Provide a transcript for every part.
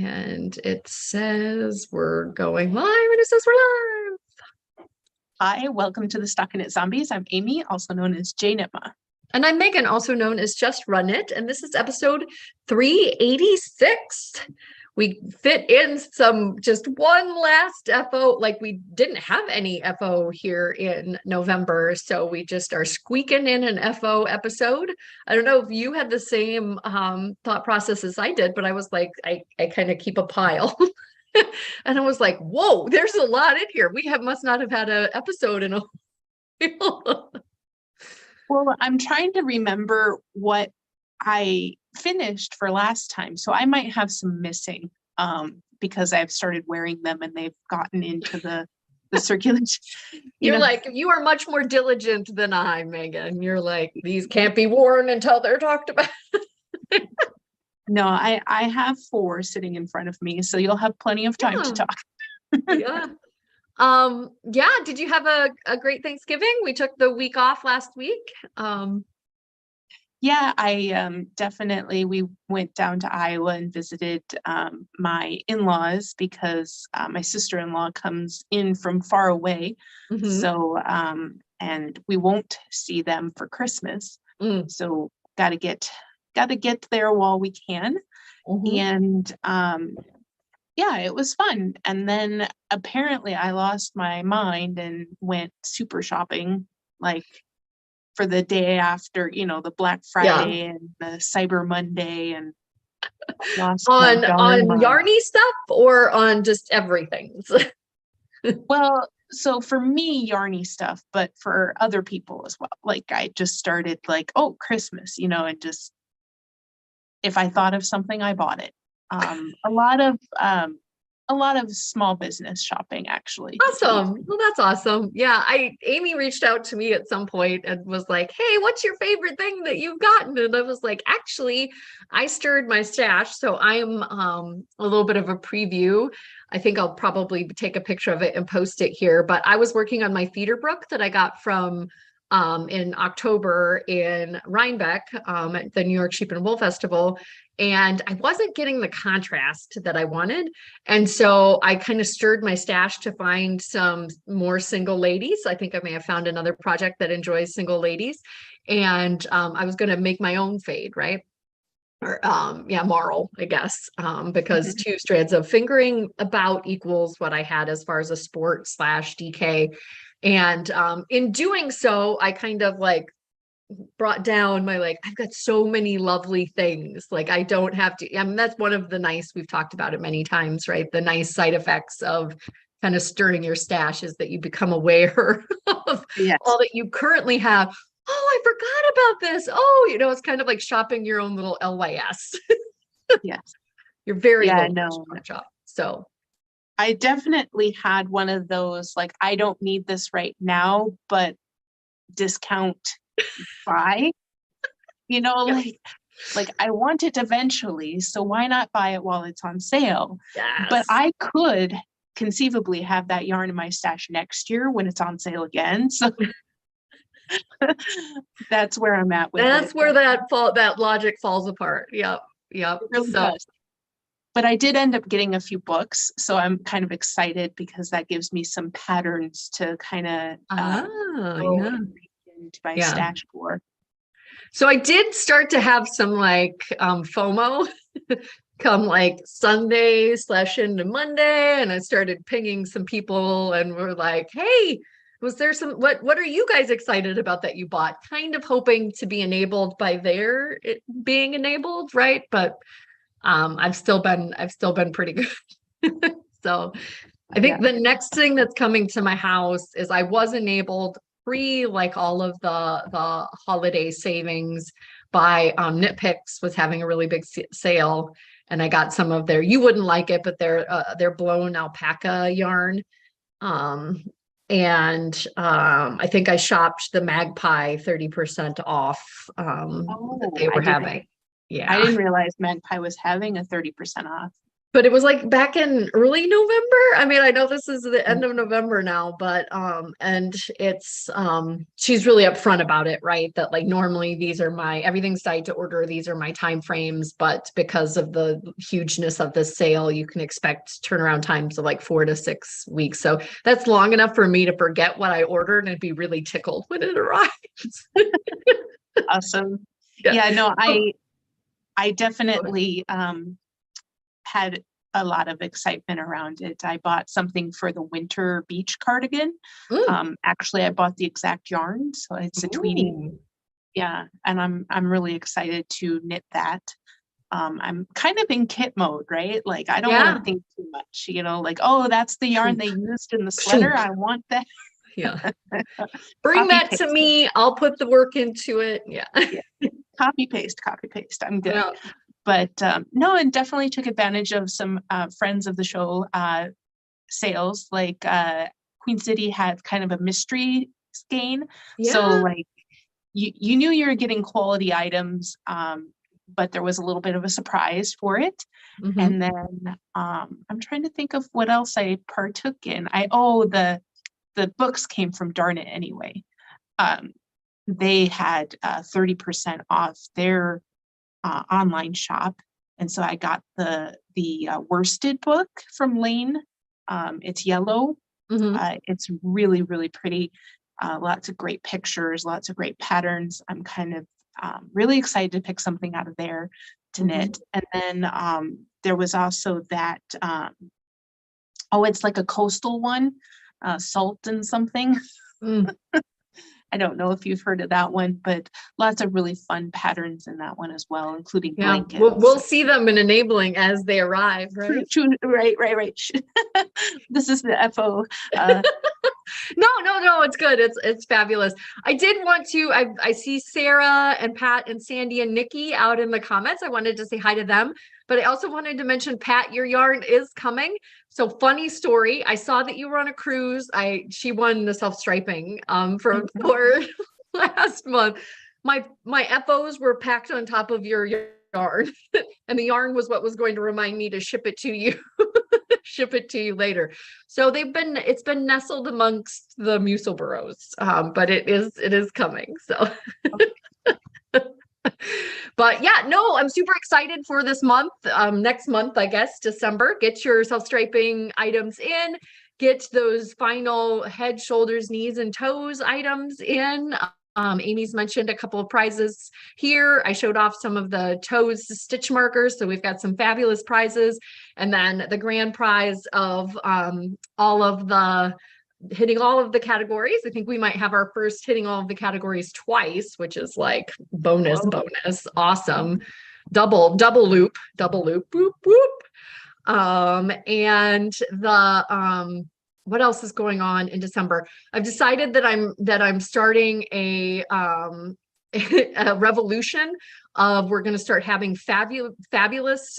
And it says we're going live, and it says we're live. Hi, welcome to the StockinetteZombies. I'm Amy, also known as J-Nitma. And I'm Megan, also known as Just Run It, and this is episode 386. We fit in just one last FO, like we didn't have any FO here in November, so we just are squeaking in an FO episode. I don't know if you had the same thought process as I did, but I was like, I kind of keep a pile. And I was like, whoa, there's a lot in here. Must not have had an episode in a while. Well, I'm trying to remember what I finished for last time, so I might have some missing because I've started wearing them and they've gotten into the circulation. You're like, you are much more diligent than I, Megan. You're like, these can't be worn until they're talked about. No, I have 4 sitting in front of me, so you'll have plenty of time to talk. Yeah. Did you have a great Thanksgiving? We took the week off last week. Yeah, I definitely, we went down to Iowa and visited my in-laws because my sister-in-law comes in from far away. So, and we won't see them for Christmas. So gotta get there while we can. And yeah, it was fun. And then apparently I lost my mind and went super shopping, like for the day after, the Black Friday and the Cyber Monday, and lost on mind. yarny stuff or on just everything? Well, so for me, yarny stuff, but for other people as well. Like I just started like, oh, Christmas, and just if I thought of something, I bought it. A lot of small business shopping, actually. Awesome. Well, that's awesome. Yeah, Amy reached out to me at some point and was like, hey, what's your favorite thing that you've gotten? And I was like, actually, I stirred my stash. So I'm a little bit of a preview. I think I'll probably take a picture of it and post it here. But I was working on my feeder book that I got from in October in Rhinebeck at the New York Sheep and Wool Festival. And I wasn't getting the contrast that I wanted. And so I kind of stirred my stash to find some more single ladies. I think I may have found another project that enjoys single ladies. And I was going to make my own fade, right? Or marl, I guess, because 2 strands of fingering about equals what I had as far as a sport / DK. And in doing so, I kind of like brought down my, I've got so many lovely things. Like I don't have to, that's one of the nice, we've talked about it many times, right? The nice side effects of kind of stirring your stash is that you become aware of all that you currently have. Oh, I forgot about this. Oh, it's kind of like shopping your own little LYS. Yes. You're very shop. So I definitely had one of those, like, I don't need this right now, but discount buy, like I want it eventually, so why not buy it while it's on sale? Yes. But I could conceivably have that yarn in my stash next year when it's on sale again. So that's where I'm at with it. That's where that logic falls apart. Yep. It really does. But I did end up getting a few books, so I'm kind of excited because that gives me some patterns to kind of into my stash for. So I did start to have some FOMO come Sunday / into Monday, and I started pinging some people and we're like, hey, was there what are you guys excited about that you bought? Kind of hoping to be enabled by their being enabled, right? But I've still been pretty good. So I think the next thing that's coming to my house is I was enabled all of the holiday savings by Knit was having a really big sale, and I got some of their, you wouldn't like it, but their blown alpaca yarn. And I think I shopped the Magpie 30% off that they were having. Yeah, I didn't realize Magpie was having a 30% off. But it was like back in early November. I mean, I know this is the end of November now, but and it's she's really upfront about it, right? That like normally these are my everything's tied to order, these are my time frames, but because of the hugeness of this sale, you can expect turnaround times of like 4 to 6 weeks. So that's long enough for me to forget what I ordered and be really tickled when it arrives. Awesome. Yeah. Yeah, no, Oh, I go ahead. definitely had a lot of excitement around it. I bought something for the winter beach cardigan. Mm. Actually, I bought the exact yarn, so it's a tweedy. Ooh. Yeah, and I'm really excited to knit that. I'm kind of in kit mode, right? Like I don't want to Yeah. think too much, like, oh, that's the yarn they used in the sweater. I want that. Yeah. Bring Copy that to paste. me. I'll put the work into it. Yeah. Yeah. Copy paste, copy paste. I'm good. Yeah. But no, and definitely took advantage of some friends of the show sales. Like Queen City had kind of a mystery skein. So Yeah. like you knew you were getting quality items, but there was a little bit of a surprise for it. Hmm. And then I'm trying to think of what else I partook in. The books came from Darn It Anyway. Um, they had 30% off their online shop, and so I got the worsted book from Lane. It's yellow. Hmm. It's really really pretty. Lots of great pictures, lots of great patterns. I'm kind of really excited to pick something out of there to Hmm. knit. And then there was also that. Oh, it's like a coastal one, salt and something. Mm. I don't know if you've heard of that one, but lots of really fun patterns in that one as well, including Yeah. We'll blankets. see them in enabling as they arrive, True, right? true, right, right, right. This is the FO. Uh, No, no, no, it's good. It's fabulous. I did want to, I see Sarah and Pat and Sandy and Nikki out in the comments. I wanted to say hi to them, but I also wanted to mention, Pat, your yarn is coming. So funny story. I saw that you were on a cruise. She won the self-striping for last month. My FOs were packed on top of your yarn, and the yarn was what was going to remind me to ship it to you. Ship it to you later. So it's been nestled amongst the mucilburrows, but it is coming. So, but yeah, no, I'm super excited for this month. Next month, I guess, December. Get your self-striping items in. Get those final head, shoulders, knees, and toes items in. Amy's mentioned a couple of prizes here. I showed off some of the toes stitch markers. So we've got some fabulous prizes. And then the grand prize of all of the hitting all of the categories. I think we might have our first hitting all of the categories twice, which is like Whoa. bonus, awesome. Double loop, whoop, whoop. And the what else is going on in December? I've decided that I'm starting a revolution of we're going to start having fabulous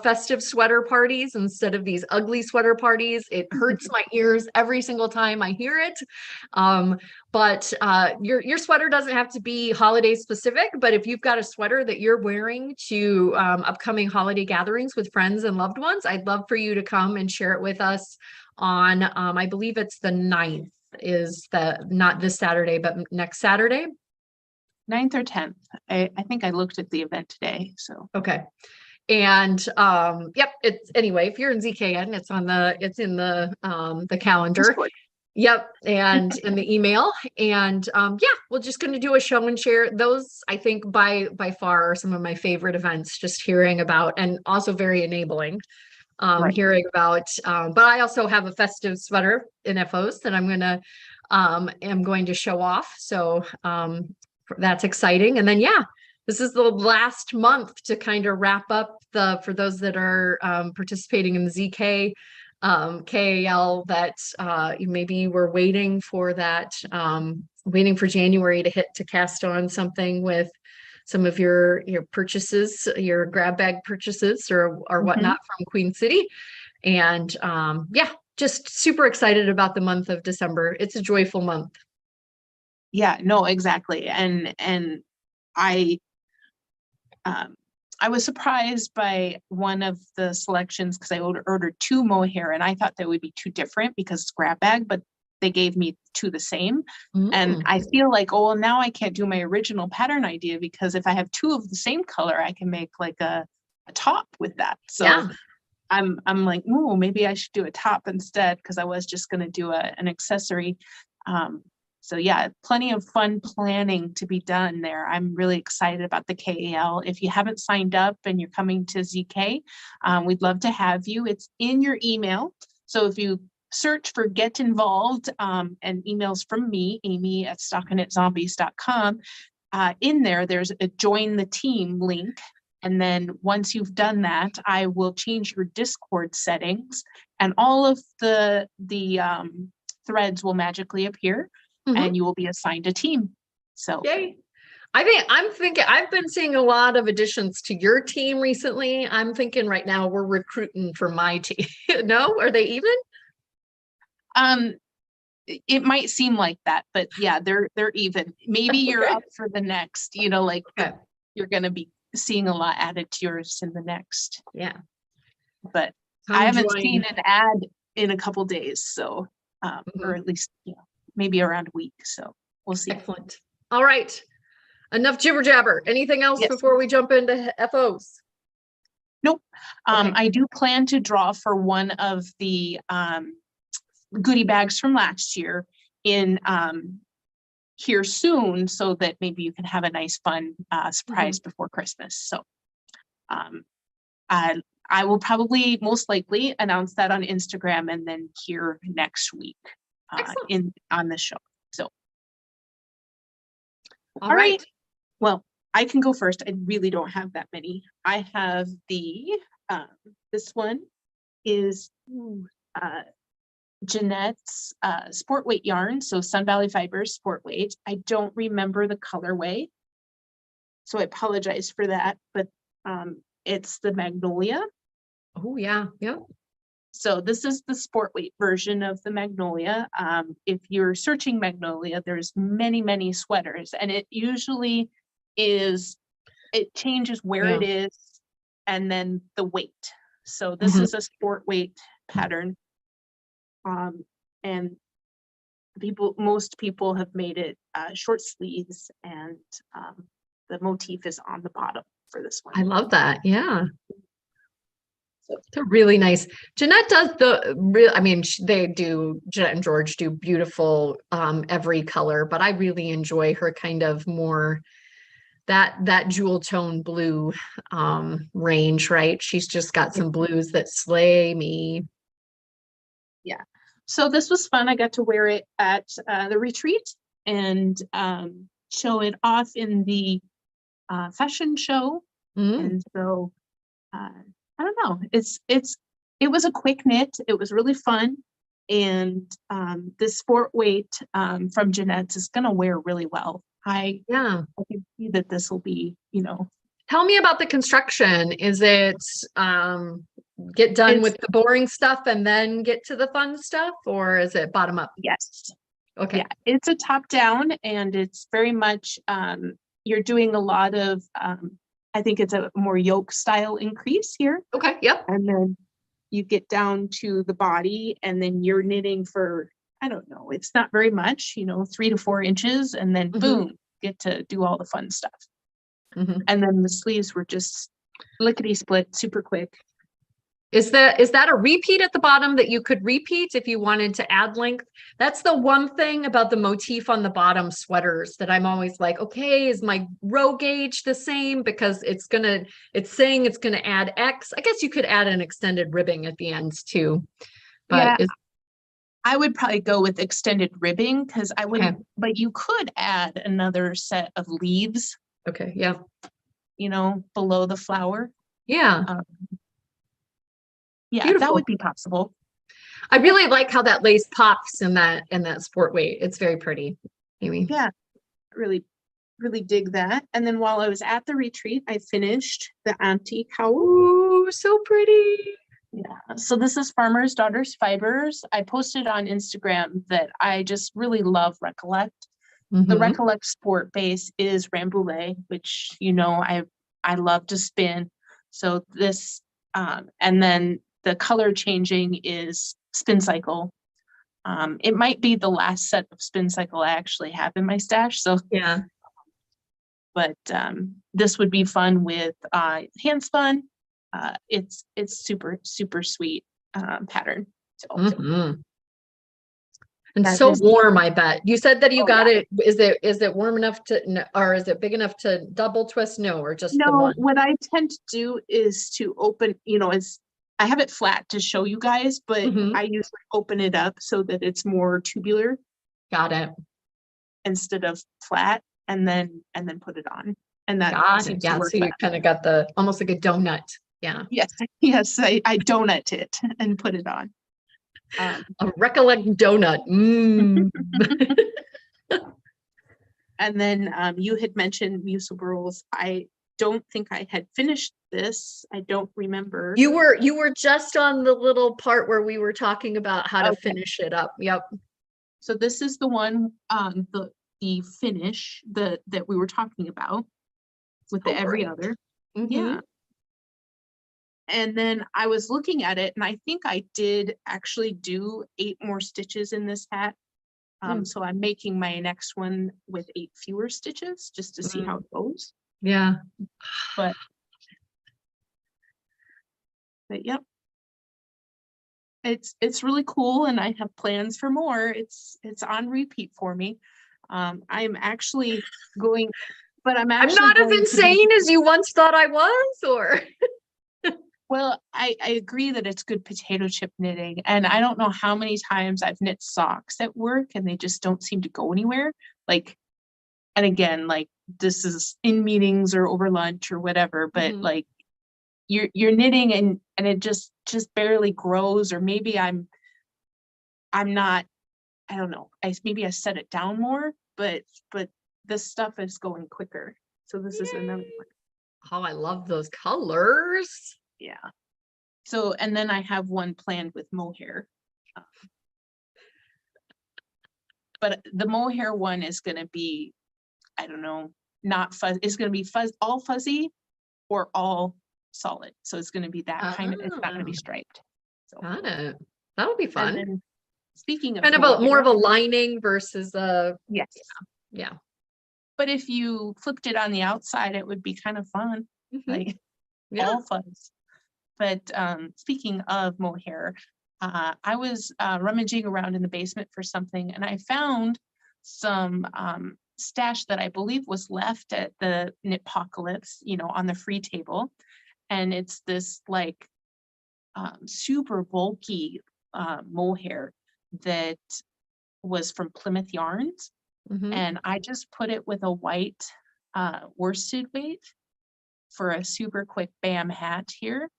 festive sweater parties instead of these ugly sweater parties. It hurts my ears every single time I hear it. But your sweater doesn't have to be holiday specific, but if you've got a sweater that you're wearing to upcoming holiday gatherings with friends and loved ones, I'd love for you to come and share it with us on I believe it's the 9th, is the not this Saturday, but next Saturday. 9th or 10th. I think I looked at the event today. So Okay. And yep, it's anyway, if you're in ZKN, it's in the calendar. Discord. Yep, and in the email. And yeah, we're just gonna do a show and share. Those, I think, by far are some of my favorite events, just hearing about, and also very enabling. Right. Hearing about, but I also have a festive sweater in FOs that am going to show off. So that's exciting. And then yeah, this is the last month to kind of wrap up for those that are participating in the ZK KAL, that maybe you were waiting for that, waiting for January to cast on something with some of your purchases, your grab bag purchases or Mhm. whatnot from Queen City. And yeah, just super excited about the month of December. It's a joyful month. Yeah, no, exactly. And I I was surprised by one of the selections because I ordered two mohair and I thought they would be two different because it's grab bag, but they gave me two the same. And Mm. I feel like, oh, well, now I can't do my original pattern idea because if I have two of the same color, I can make like a top with that. So Yeah. I'm like, oh, maybe I should do a top instead because I was just going to do an accessory. Um, so yeah, plenty of fun planning to be done there. I'm really excited about the KAL. If you haven't signed up and you're coming to ZK, we'd love to have you. It's in your email. So if you search for Get Involved and emails from me, Amy at StockinetteZombies.com, in there, there's a Join the Team link. And then once you've done that, I will change your Discord settings and all of the threads will magically appear Mm-hmm. and you will be assigned a team. So Yay. I'm thinking I've been seeing a lot of additions to your team recently. I'm thinking right now we're recruiting for my team. No, are they even? um it might seem like that, but yeah, they're even. Maybe you're Okay. up for the next, you know, like Okay. you're going to be seeing a lot added to yours in the next. Yeah. But I Come haven't seen join. an ad in a couple days, so or Mhm. at least maybe around a week. So we'll see. Excellent. All right. Enough jibber jabber. Anything else Yes. before we jump into FOs? Nope. Okay. I do plan to draw for one of the goodie bags from last year in here soon so that maybe you can have a nice fun surprise before Christmas. So I will probably most likely announce that on Instagram and then here next week Excellent. on the show. So All all right. right. Well, I can go first. I really don't have that many. I have this one is Jeanette's sport weight yarn. So Sun Valley Fibers sport weight. I don't remember the colorway, so I apologize for that, but it's the Magnolia. Oh yeah. Yeah. So this is the sport weight version of the Magnolia. If you're searching Magnolia, there's many, many sweaters, and it usually is, it changes where Yeah. it is and then the weight. So this Mhm. is a sport weight pattern. And most people have made it short sleeves, and the motif is on the bottom for this one. I love that. Yeah. So They're really nice. Jeanette does the real, I mean, they do, Jeanette and George do beautiful every color, but I really enjoy her kind of more that jewel tone blue range, right? She's just got some blues that slay me. yeah. So this was fun. I got to wear it at the retreat and show it off in the fashion show. And so I don't know. It was a quick knit. It was really fun. And this sport weight from Jeanette's is gonna wear really well. Yeah. I can see that this will be, you know. Tell me about the construction. Is it get done It's with the boring stuff and then get to the fun stuff, or is it bottom up? yes. Okay. Yeah, it's a top down and it's very much you're doing a lot of I think it's a more yoke style increase here. Okay. Yep. And then you get down to the body and then you're knitting for, I don't know, it's not very much, you know, 3 to 4 inches, and then boom, get to do all the fun stuff. And then the sleeves were just lickety split, super quick. Is that a repeat at the bottom that you could repeat if you wanted to add length? That's the one thing about the motif on the bottom sweaters that I'm always like, okay, is my row gauge the same? Because it's saying it's gonna add X. I guess you could add an extended ribbing at the ends too. But Yeah, I would probably go with extended ribbing because I okay. wouldn't, but you could add another set of leaves, Okay, yeah. you know, below the flower. Yeah. Yeah, that Beautiful. would be possible. I really like how that lace pops in that sport weight. It's very pretty, Amy. Yeah, really, really dig that. And then while I was at the retreat, I finished the antique cowl. Ooh, so pretty. Yeah, so this is Farmer's Daughter's Fibers. I posted on Instagram that I just really love Recollect. The Recollect sport base is Rambouillet, which, you know, I love to spin. So this, and then the color changing is Spin Cycle. It might be the last set of Spin Cycle I actually have in my stash. So Yeah. but this would be fun with hand spun. It's super, super sweet pattern. So Mhm. And that so is, warm, I bet. You said that you oh got yeah. it. Is it warm enough to, or is it big enough to double twist? No, or just the No, one? what I tend to do is to open, is I have it flat to show you guys, but Mhm. I usually open it up so that it's more tubular Got it. instead of flat, and then put it on. And that Got it. seems to Yeah. work So you better. kind of got the almost like a donut. Yeah. Yes, yes, I donut it and put it on. A recollect donut. Mm. And then you had mentioned Musaburls. I don't think I had finished this. I don't remember. You were just on the little part where we were talking about how to Okay. finish it up. Yep. So this is the one, the finish that we were talking about with the Oh, every great. other. Mhm. Yeah. And then I was looking at it, and I think I did actually do 8 more stitches in this hat. Mm. So I'm making my next one with 8 fewer stitches just to see how Mm. it goes. Yeah. But yep, it's really cool, and I have plans for more. It's on repeat for me. I'm actually going, but I'm I'm actually not as going to be, insane as you once thought I was, or well, I agree that it's good potato chip knitting, and I don't know how many times I've knit socks at work and they just don't seem to go anywhere. Like, and again, like this is in meetings or over lunch or whatever, but Mhm. like you're knitting and it just barely grows, or maybe I'm not, I don't know. Maybe I set it down more, but this stuff is going quicker. So this is another Yay. one. Oh, I love those colors. Yeah. So, and then I have one planned with mohair. But the mohair one is going to be, I don't know, not fuzz. It's going to be all fuzzy or all solid. So it's going to be that kind of, it's not going to be Ah, striped. So, got it. That'll be and fun. then speaking of Kind of a more mohair, of a lining versus a, yes. yeah. But if you flipped it on the outside, it would be kind of fun, Mhm. like Yeah. all fuzz. But speaking of mohair, I was rummaging around in the basement for something, and I found some stash that I believe was left at the Knitpocalypse, on the free table. And it's this like super bulky mohair that was from Plymouth Yarns. Mhm. And I just put it with a white worsted weight for a super quick bam hat here.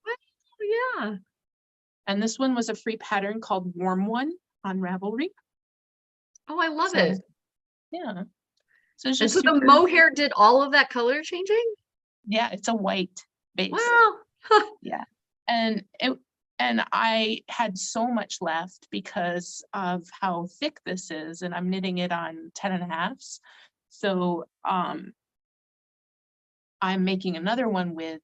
Oh, yeah. And this one was a free pattern called Warm One on Ravelry. Oh, I love So it. yeah, so it's And just so the super, mohair did all of that color changing? yeah, it's a white base. Wow. Huh. Yeah. And I had so much left because of how thick this is, and I'm knitting it on 10.5. So I'm making another one with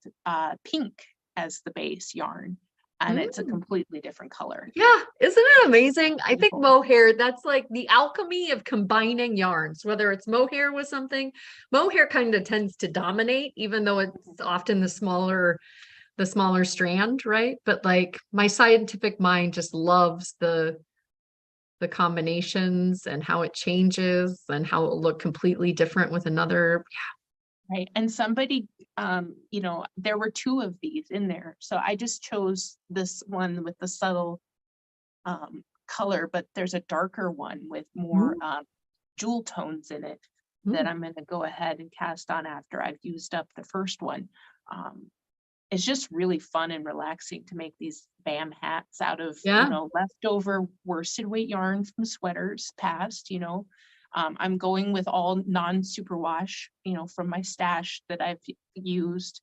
pink as the base yarn, and it's a Mm. completely different color. Yeah, isn't it amazing? I think Beautiful. mohair, that's like the alchemy of combining yarns, whether it's mohair with something. Mohair kind of tends to dominate, even though it's often the smaller strand, right? But like my scientific mind just loves the combinations and how it changes and how it will look completely different with another. Right. And somebody, there were 2 of these in there. So I just chose this one with the subtle color, but there's a darker one with more jewel tones in it that Mm. I'm going to go ahead and cast on after I've used up the first one. It's just really fun and relaxing to make these bam hats out of, Yeah. leftover worsted weight yarn from sweaters past. I'm going with all non-superwash, from my stash that I've used.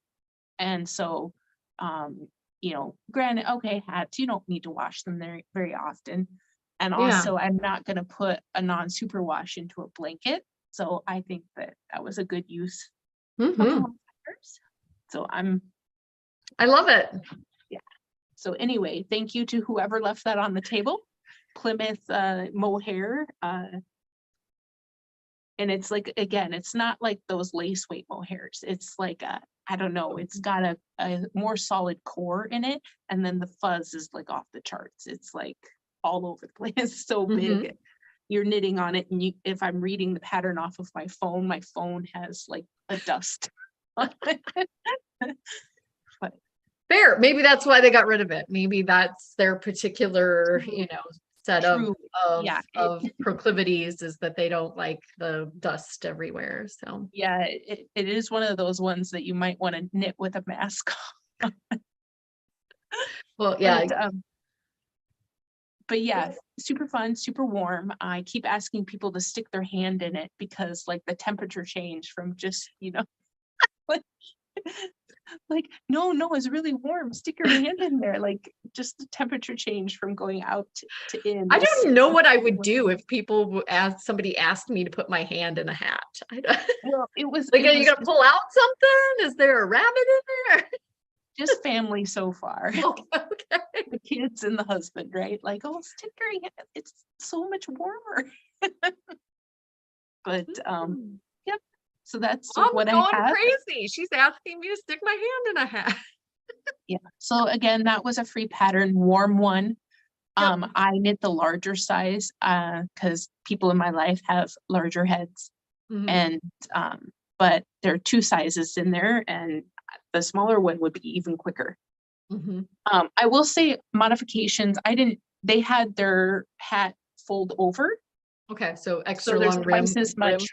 And so, granted, okay, hats, you don't need to wash them very, very often. And Yeah. also, I'm not going to put a non-superwash into a blanket. So I think that was a good use of the Hmm. modifiers. So I love it. yeah. So anyway, thank you to whoever left that on the table. Plymouth mohair. And it's like, again, it's not like those lace weight mohairs. It's like I don't know, it's got a more solid core in it. And then the fuzz is like off the charts. It's like all over the place. It's so big. You're knitting on it. And if I'm reading the pattern off of my phone has like a dust on it. But fair. Maybe that's why they got rid of it. Maybe that's their particular, set true. of proclivities, is that they don't like the dust everywhere. So yeah, it is one of those ones that you might want to knit with a mask on. Well, yeah. But yeah, super fun, super warm. I keep asking people to stick their hand in it because like the temperature change from just, like, no, it's really warm. Stick your hand in there. Like just the temperature change from going out to in. I don't know what I would do if somebody asked me to put my hand in a hat. Well, it was like, are you gonna pull out something? Is there a rabbit in there? Just family so far. Okay. The kids and the husband, right? Like, oh, stick your hand. It's so much warmer. But yep. So that's what I have. I'm going crazy. She's asking me to stick my hand in a hat. Yeah. So again, that was a free pattern, warm one. Yep. I knit the larger size because people in my life have larger heads. And but there are 2 sizes in there, and the smaller one would be even quicker. I will say modifications. They had their hat fold over. Okay, so extra long twice as much.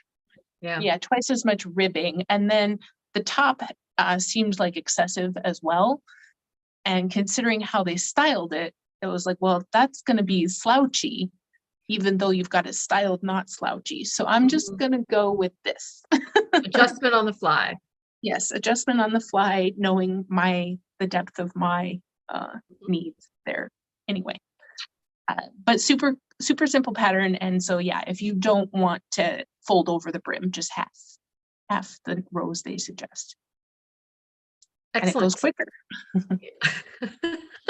Yeah, twice as much ribbing, and then the top seemed like excessive as well. And considering how they styled it, it was like, well, that's going to be slouchy, even though you've got it styled not slouchy. So I'm just going to go with this. Adjustment on the fly. Yes, adjustment on the fly, knowing the depth of my needs there. Anyway, but super simple pattern. And so yeah, if you don't want to fold over the brim, just half the rows they suggest. Excellent. And it goes quicker.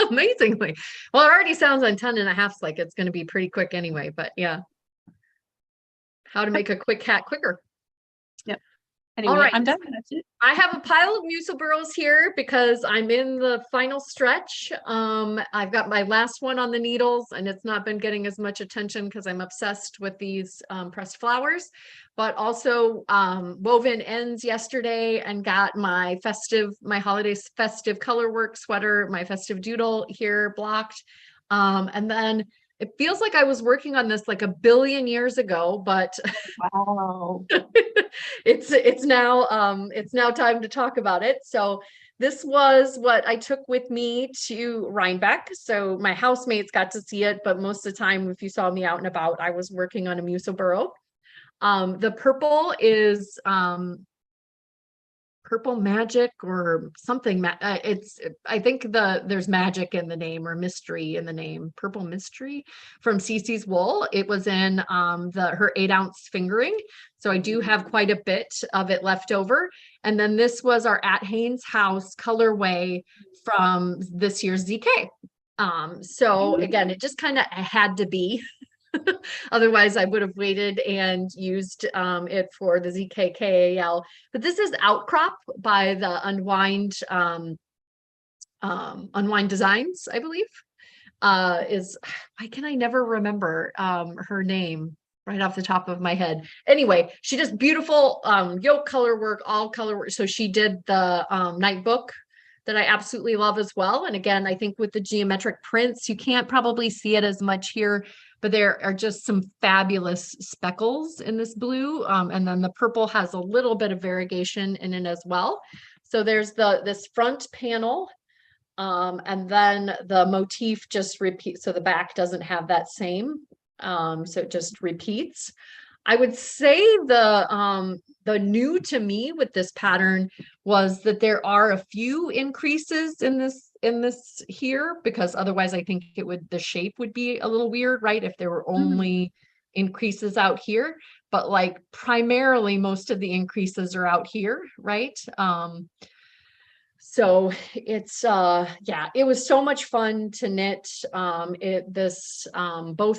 Amazingly. Well, it already sounds on 10 and a half like it's going to be pretty quick anyway, but yeah. How to make a quick hat quicker. Yep. Anyway, all right, I'm done. That's it. I have a pile of mucil burrows here because I'm in the final stretch. I've got my last one on the needles, and it's not been getting as much attention because I'm obsessed with these pressed flowers, but also woven ends yesterday and got my holiday festive color work sweater, my festive doodle here blocked. And then it feels like I was working on this like a billion years ago, but wow. it's now time to talk about it. So this was what I took with me to Rhinebeck. So my housemates got to see it, but most of the time, if you saw me out and about, I was working on a mucil burrow. The purple is purple magic or something. I think there's magic in the name or mystery in the name. Purple mystery from Cece's wool. It was in her 8-ounce fingering, so I do have quite a bit of it left over. And then this was our At Haynes House colorway from this year's ZK. So again, it just kind of had to be. Otherwise, I would have waited and used it for the ZKKAL. But this is Outcrop by the Unwind Designs, I believe. Why can I never remember her name right off the top of my head? Anyway, she does beautiful yoke color work, all color work. So she did the night book that I absolutely love as well. And again, I think with the geometric prints, you can't probably see it as much here, but there are just some fabulous speckles in this blue. And then the purple has a little bit of variegation in it as well. So there's this front panel, and then the motif just repeats. So the back doesn't have that same, so it just repeats. I would say the new to me with this pattern was that there are a few increases in this here, because otherwise I think the shape would be a little weird, right? If there were only increases out here, but like primarily most of the increases are out here, right? So it's yeah, it was so much fun to knit. Both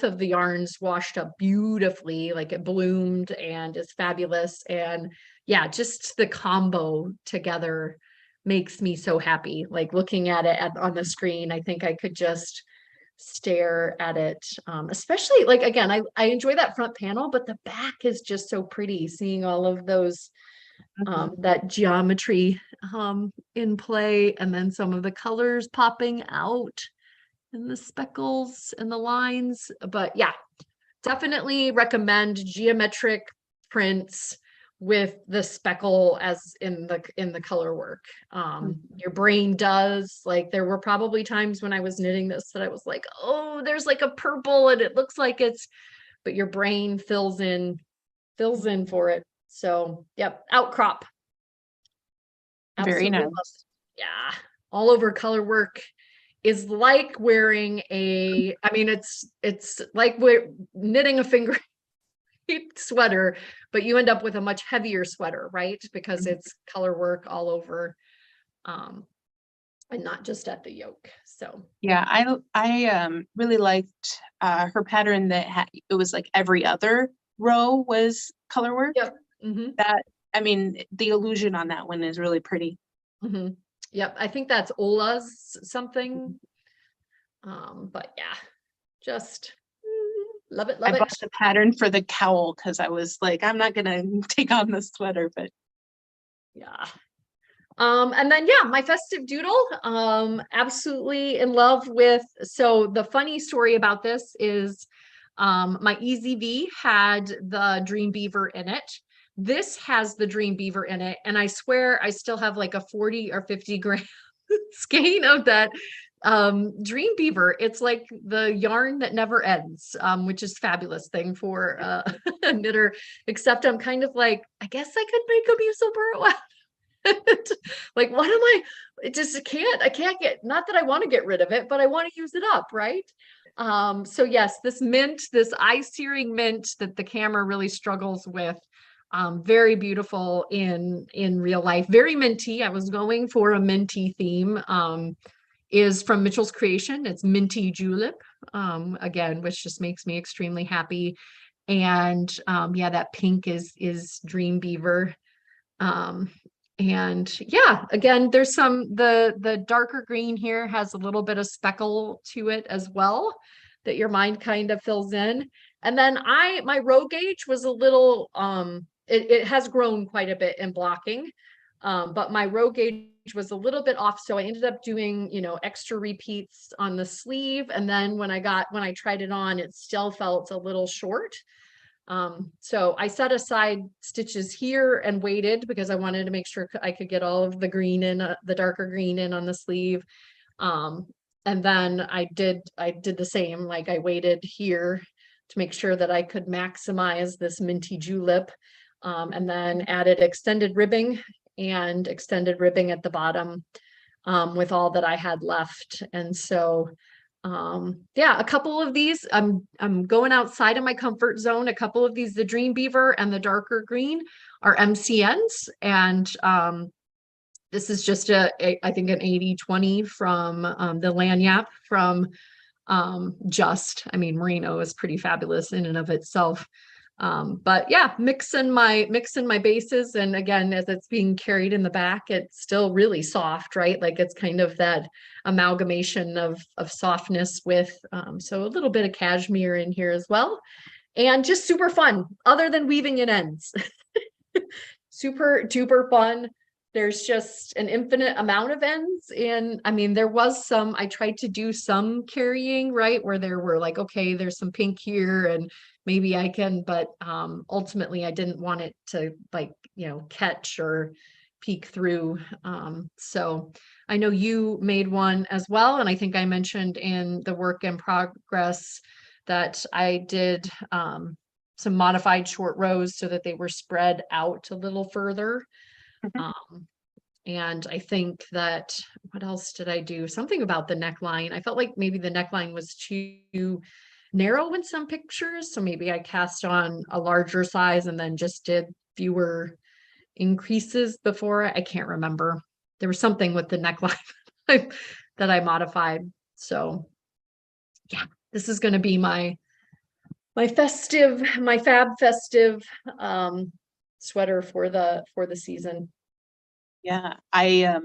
of the yarns washed up beautifully, like it bloomed and is fabulous. And yeah, just the combo together makes me so happy. Like looking at it on the screen, I think I could just stare at it. Especially like again, I enjoy that front panel, but the back is just so pretty, seeing all of those Mhm. that geometry in play, and then some of the colors popping out and the speckles and the lines. But yeah, definitely recommend geometric prints with the speckle as in the color work. Your brain does, like there were probably times when I was knitting this that I was like, oh, there's like a purple and it looks like it's, but your brain fills in for it. So yep, outcrop. Very Absolutely love nice. it. Yeah. All over color work is like wearing I mean, it's like we're knitting a finger sweater, but you end up with a much heavier sweater, right? Because Mhm. it's color work all over, um, and not just at the yoke. So Yeah, I really liked her pattern that it was like every other row was color work. yep. Hmm. That, I mean, the illusion on that one is really pretty. Hmm. Yep. I think that's Ola's something. But yeah, just love it, I love bought it. the pattern for the cowl because I was like, I'm not gonna take on the sweater, but Yeah. And then yeah, my festive doodle, absolutely in love with. So the funny story about this is my Easy V had the Dream Beaver in it. This has the Dream Beaver in it, and I swear I still have like a 40 or 50 gram skein of that Dream Beaver. It's like the yarn that never ends, which is fabulous thing for a knitter, except I'm kind of like, I guess I could make a musil burrow out. Like, what am I just I can't get, not that I want to get rid of it, but I want to use it up, right? So yes, this eye searing mint that the camera really struggles with, very beautiful in real life, very minty. I was going for a minty theme. Is from Mitchell's Creation. It's Minty Julep, again, which just makes me extremely happy. And yeah, that pink is Dream Beaver. Um, and yeah, again, there's the darker green here has a little bit of speckle to it as well, that your mind kind of fills in. And then my row gauge was a little, it has grown quite a bit in blocking. But my row gauge was a little bit off. So I ended up doing, extra repeats on the sleeve. And then when I tried it on, it still felt a little short. So I set aside stitches here and waited because I wanted to make sure I could get all of the green in, the darker green in on the sleeve. Um, and then I did the same, like I waited here to make sure that I could maximize this minty julep. And then added extended ribbing at the bottom, with all that I had left. And so yeah, a couple of these, I'm going outside of my comfort zone. A couple of these, the Dream Beaver and the darker green, are MCNs. And this is just I think an 80/20 from the lanyap from I mean, merino is pretty fabulous in and of itself. But yeah, mixing my bases. And again, as it's being carried in the back, it's still really soft, right? Like it's kind of that amalgamation of softness with, so a little bit of cashmere in here as well. And just super fun, other than weaving in ends. Super duper fun. There's just an infinite amount of ends. And I mean, I tried to do some carrying, right? Where there were like, okay, there's some pink here and maybe I can, but ultimately I didn't want it to like, catch or peek through. So I know you made one as well. And I think I mentioned in the work in progress that I did some modified short rows so that they were spread out a little further. Mhm. Um, and I think that, what else did I do? Something about the neckline. I felt like maybe the neckline was too narrow in some pictures. So maybe I cast on a larger size and then just did fewer increases before. I can't remember. there was something with the neckline that I modified. So yeah, this is going to be my fab festive sweater for the season. Yeah, I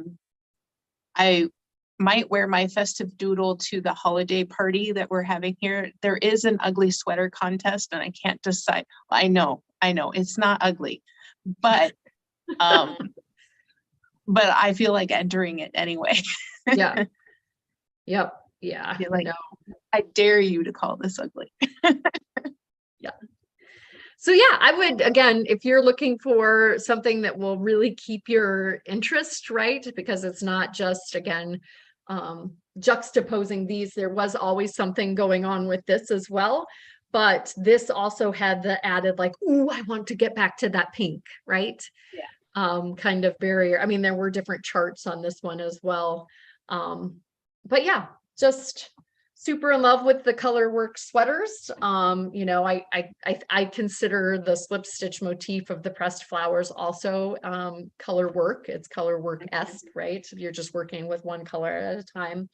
might wear my festive doodle to the holiday party that we're having here. There is an ugly sweater contest, and I can't decide. I know, it's not ugly, but but I feel like entering it anyway. Yeah. Yep. Yeah. I feel like, no. I dare you to call this ugly. Yeah. So yeah, I would, again, if you're looking for something that will really keep your interest, right? Because it's not just, again, juxtaposing these, there was always something going on with this as well. But this also had the added like, ooh, I want to get back to that pink, right? Yeah. Kind of barrier. I mean, there were different charts on this one as well. But yeah, just super in love with the color work sweaters. You know, I consider the slip stitch motif of the pressed flowers also color work. It's color work-esque, right? If you're just working with one color at a time.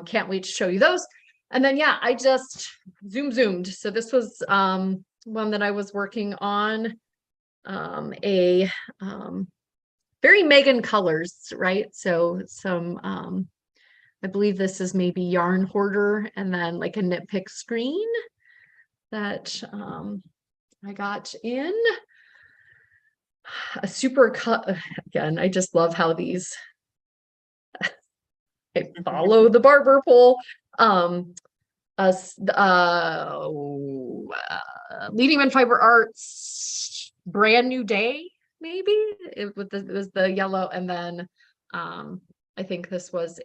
Can't wait to show you those. And then yeah, I just zoomed. So this was one that I was working on, very Megan colors, right? So some I believe this is maybe Yarn Hoarder, and then like a Knit Pick screen that I got in a super cut. Again, I just love how these I follow the barber pole. Leading Men Fiber Arts Brand New Day, maybe it was the yellow, and then I think this was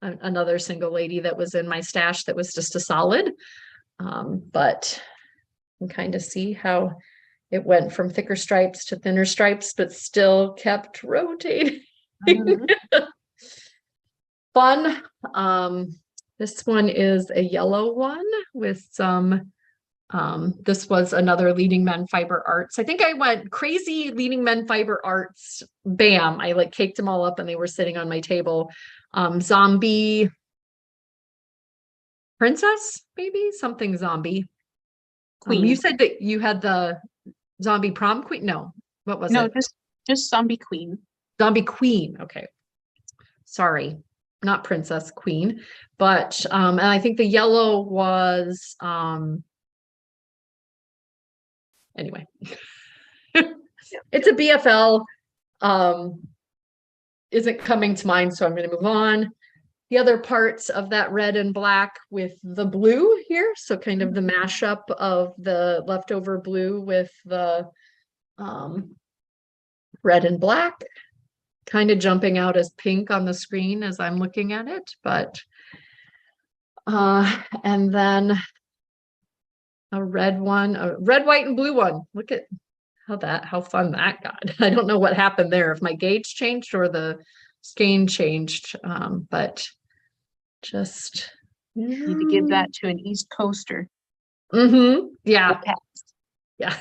another single lady that was in my stash that was just a solid, but you can kind of see how it went from thicker stripes to thinner stripes, but still kept rotating. Fun. This one is a yellow one with some, this was another Leading Men Fiber Arts. I think I went crazy Leading Men Fiber Arts. Bam. I like caked them all up and they were sitting on my table. Zombie Princess, maybe something zombie. Queen. You said that you had the Zombie Prom Queen. No, what was it? No, just Zombie Queen. Zombie Queen. Okay. Sorry. Not Princess, Queen, but and I think the yellow was anyway. It's a BFL, isn't coming to mind, so I'm going to move on. The other parts of that red and black with the blue here, so kind of the mashup of the leftover blue with the red and black, kind of jumping out as pink on the screen as I'm looking at it, but and then a red one, a red, white, and blue one. Look at how fun that got. I don't know what happened there, if my gauge changed or the skein changed, but just need to give that to an East Coaster. Yeah. Yeah.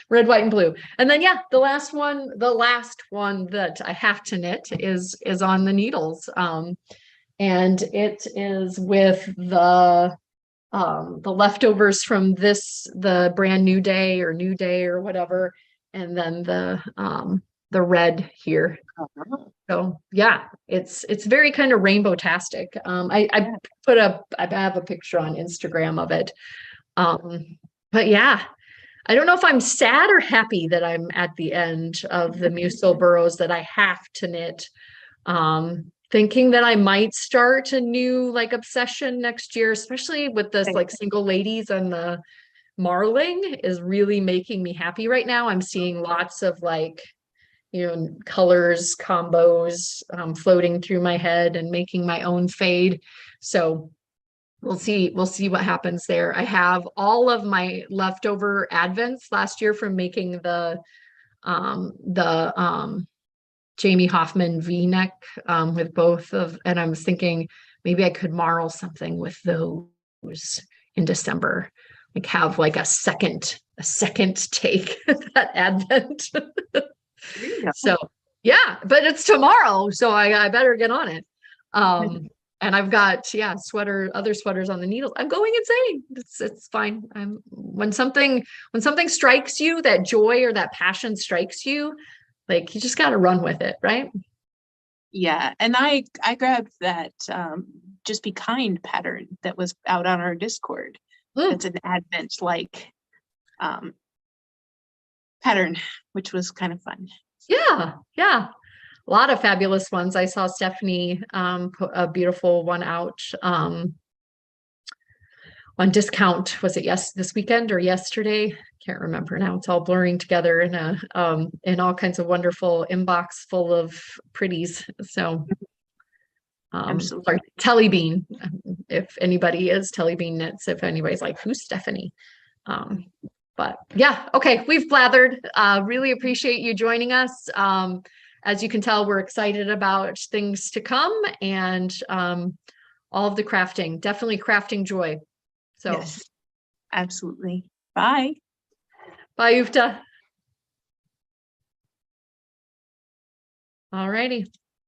Red, white, and blue. And then yeah, the last one that I have to knit is on the needles. And it is with the leftovers from the Brand New Day or whatever, and then the red here. So yeah, it's very kind of rainbow-tastic. I have a picture on Instagram of it. But yeah, I don't know if I'm sad or happy that I'm at the end of the Musil burrows that I have to knit. Thinking that I might start a new like obsession next year, especially with this like single ladies and the marling is really making me happy right now. I'm seeing lots of like, you know, colors, combos floating through my head and making my own fade. So we'll see what happens there. I have all of my leftover advents last year from making the Jamie Hoffman V-neck with both of, and I was thinking maybe I could marl something with those in December, like have like a second take that advent. So Yeah, but it's tomorrow, so I better get on it. And I've got, yeah, other sweaters on the needles. I'm going insane. It's fine. I'm when something strikes you, that joy or that passion strikes you, like you just got to run with it, right? Yeah, and I grabbed that just be kind pattern that was out on our Discord. Mm, That's an Advent like pattern, which was kind of fun. yeah, yeah. A lot of fabulous ones. I saw Stephanie put a beautiful one out on discount. Was it this weekend or yesterday? Can't remember now. It's all blurring together in all kinds of wonderful inbox full of pretties. So sorry, Absolutely. Telly Bean. If anybody is Telly Bean Knits, if anybody's like, who's Stephanie? Um, but yeah, okay, we've blathered. Really appreciate you joining us. As you can tell, we're excited about things to come and all of the crafting, definitely crafting joy. So Yes, absolutely. Bye. bye, Ufta. All righty.